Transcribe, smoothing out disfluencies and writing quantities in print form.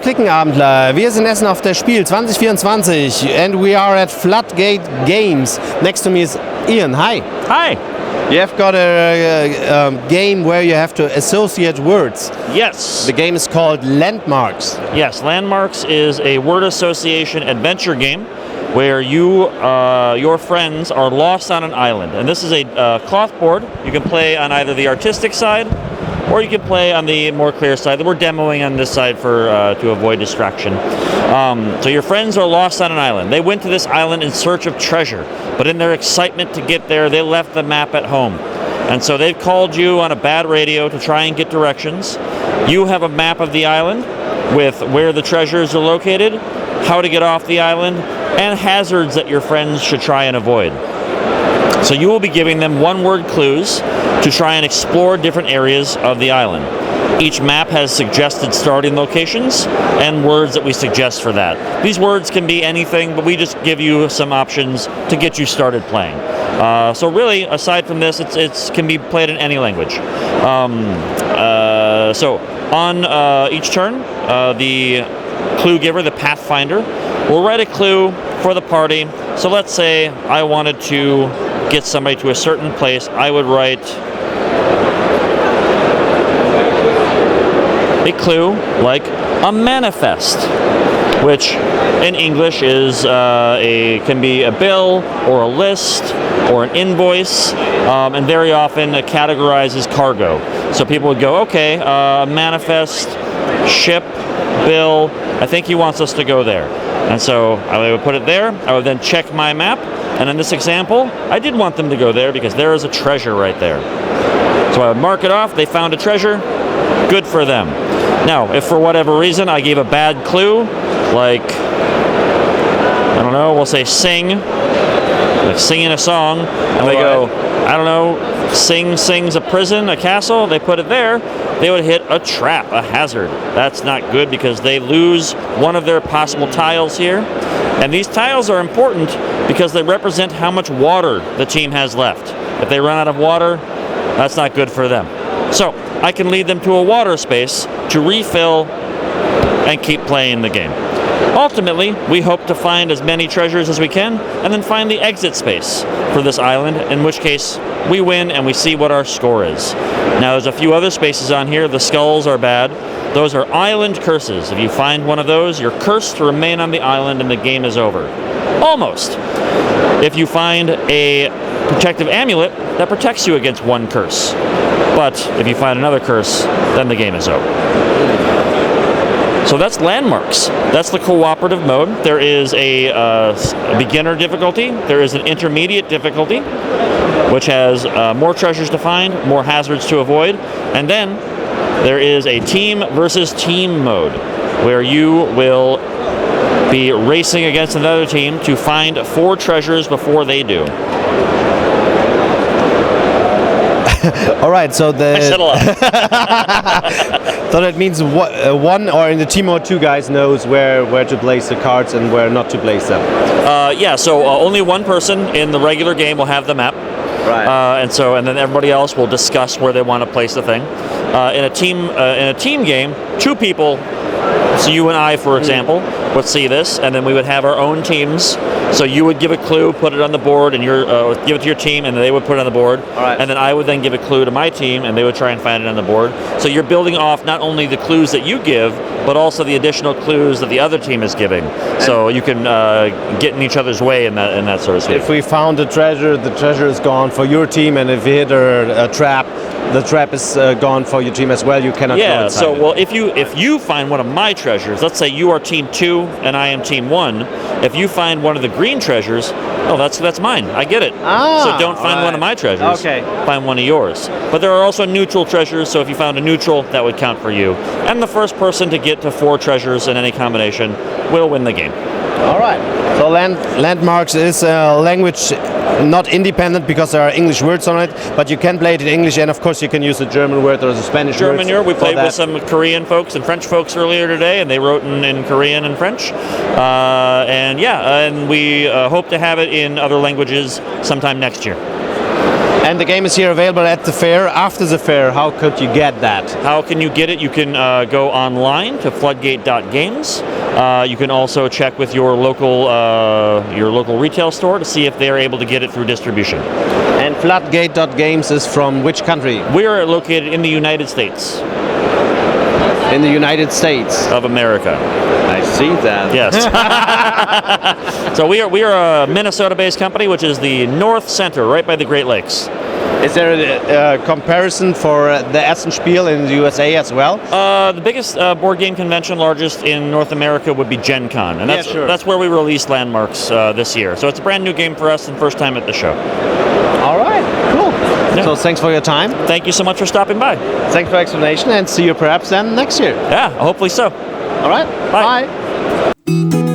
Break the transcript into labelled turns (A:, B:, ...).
A: Klickenabendler, wir sind Essen auf der Spiel 2024 and we are at Floodgate Games. Next to me is Ian. Hi.
B: Hi.
A: You have got a game where you have to associate words.
B: Yes.
A: The game is called Landmarks.
B: Yes, Landmarks is a word association adventure game where you, your friends are lost on an island. And this is a cloth board. You can play on either the artistic side or you can play on the more clear side. We're demoing on this side for to avoid distraction. So your friends are lost on an island. They went to this island in search of treasure, but in their excitement to get there, they left the map at home. And so they've called you on a bad radio to try and get directions. You have a map of the island with where the treasures are located, how to get off the island, and hazards that your friends should try and avoid. So you will be giving them one-word clues to try and explore different areas of the island. Each map has suggested starting locations and words that we suggest for that. These words can be anything, but we just give you some options to get you started playing. So really, aside from this, it can be played in any language. So on each turn, the clue giver, the pathfinder, will write a clue for the party. So let's say I wanted to get somebody to a certain place. I would write a clue like a manifest, which in English is can be a bill or a list or an invoice, and very often it categorizes cargo. So people would go, okay, manifest, ship, bill, I think he wants us to go there. And so I would put it there. I would then check my map, and in this example, I did want them to go there because there is a treasure right there. So I would mark it off. They found a treasure. Good for them. Now, if for whatever reason I gave a bad clue, like, I don't know, we'll say sing, like singing a song, and they go, I don't know, sings a prison, a castle, they put it there, they would hit a trap, a hazard. That's not good because they lose one of their possible tiles here. And these tiles are important because they represent how much water the team has left. If they run out of water, that's not good for them. So I can lead them to a water space to refill and keep playing the game. Ultimately, we hope to find as many treasures as we can and then find the exit space for this island, in which case we win and we see what our score is. Now there's a few other spaces on here. The skulls are bad. Those are island curses. If you find one of those, you're cursed to remain on the island and the game is over. Almost. If you find a protective amulet, that protects you against one curse. But if you find another curse, then the game is over. So that's Landmarks. That's the cooperative mode. There is a beginner difficulty. There is an intermediate difficulty, which has more treasures to find, more hazards to avoid. And then there is a team versus team mode, where you will be racing against another team to find 4 treasures before they do.
A: All right, so
B: I said a lot.
A: So that means one or in the team or 2 guys knows where to place the cards and where not to place them.
B: Yeah, so only one person in the regular game will have the map.
A: Right.
B: And then everybody else will discuss where they want to place the thing. In a team game, 2 people, so you and I, for example, would see this, and then we would have our own teams. So you would give a clue, put it on the board, and give it to your team, and they would put it on the board.
A: All right.
B: And then I would then give a clue to my team, and they would try and find it on the board. So you're building off not only the clues that you give, but also the additional clues that the other team is giving. So you can get in each other's way in that sort of speak.
A: If we found the treasure is gone for your team, and if we hit a trap, the trap is gone for your team as well. You cannot go inside.
B: Yeah, so
A: it.
B: well, if you find one of my treasures, let's say you are team 2 and I am team 1, if you find one of the green treasures, oh, that's mine. I get it. So don't find one of my treasures.
A: Okay.
B: Find one of yours. But there are also neutral treasures, so if you found a neutral, that would count for you. And the first person to get to 4 treasures in any combination will win the game.
A: All right. So Landmarks is a language not independent because there are English words on it, but you can play it in English, and of course you can use a German word or a Spanish word.
B: German word. We played with some Korean folks and French folks earlier today, and they wrote in Korean and French. And we hope to have it in other languages sometime next year.
A: And the game is here available at the fair. After the fair, how could you get that?
B: How can you get it? You can go online to floodgate.games. You can also check with your local retail store to see if they're able to get it through distribution.
A: And Floodgate.games is from which country?
B: We are located in the United States
A: In the United States
B: of America.
A: I see that.
B: Yes. So we are a Minnesota-based company, which is the north center, right by the Great Lakes.
A: Is there a comparison for the Essen Spiel in the USA as well?
B: The biggest board game convention, largest in North America, would be Gen Con, and that's where we released Landmarks this year. So it's a brand new game for us and first time at the show.
A: All right, cool.
B: Yeah.
A: So thanks for your time.
B: Thank you so much for stopping by.
A: Thanks for the explanation, and see you perhaps then next year.
B: Yeah, hopefully so.
A: All right,
B: Bye.
A: bye.